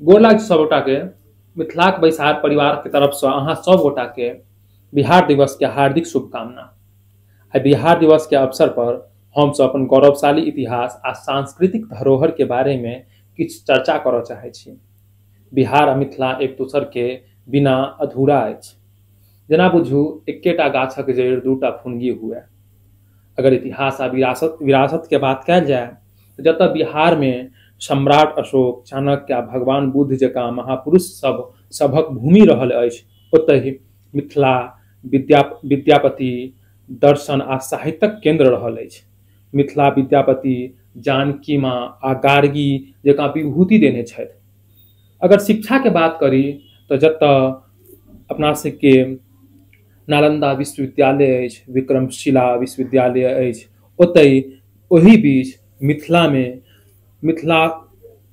गोर लाग सब गोटा के मिथिलाक बैसार परिवार के तरफ से अहाँ सब गोटा के बिहार दिवस के हार्दिक शुभकामना। आ बिहार दिवस के अवसर पर हम सब अपन गौरवशाली इतिहास आ सांस्कृतिक धरोहर के बारे में किछ चर्चा करऽ चाहे छी। बिहार आ मिथिला एक दोसर के बिना अधूरा अछि। जेना बुझू एकेटा गाछक जड़ि दूटा फुनगी हुए। अगर इतिहास आ विरासत के बात कयल जाय तो जतऽ बिहार में सम्राट अशोक, चाणक्य आ भगवान बुद्ध जकाँ महापुरुष सभक भूमि रहल अछि, ओतहि मिथिला विद्यापति, दर्शन आ साहित्यक केंद्र रहल अछि। मिथिला विद्यापति जानकी माँ आ गार्गी जकाँ विभूति देने छथि। अगर शिक्षा के बात करी तो जतऽ अपना सबके नालंदा विश्वविद्यालय अछि, विक्रमशिला विश्वविद्यालय अछि, ओतहि ओहि बीच मिथिला में मिथिला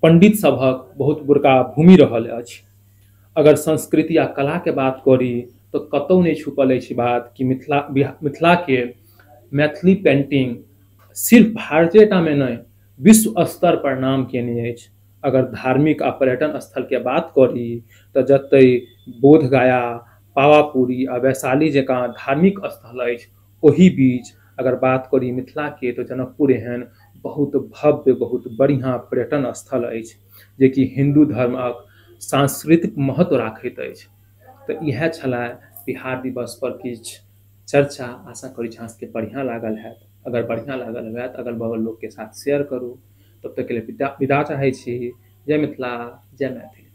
पंडित सभक बहुत बड़का भूमि रहल अछि। अगर संस्कृति आ कला के बात करी तो कतौ नहीं छुपल अछि बात कि मिथिला के मैथिली पेंटिंग सिर्फ भारतीयता में नहीं विश्व स्तर पर नाम केने अछि। अगर धार्मिक आ पर्यटन स्थल के बात करी तो जतै बोधगया, पावापुरी आ वैशाली जकाँ धार्मिक स्थल अछि, ओहि बीच अगर बात करी मिथिला के तो जनकपुर एहन बहुत भव्य बहुत बढ़िया पर्यटन स्थल अछि जेकि हिंदू धर्मक सांस्कृतिक महत्व राखैत अछि। तो यह छला बिहार दिवस पर किछ चर्चा। आशा करी अहाँ सबके बढ़िया लागल हैत। अगर बढ़िया लागल हैत अगल बगल लोग के साथ शेयर करू। तब तक के लिए विदा चाहे छी। जय मिथिला, जय मैथिली।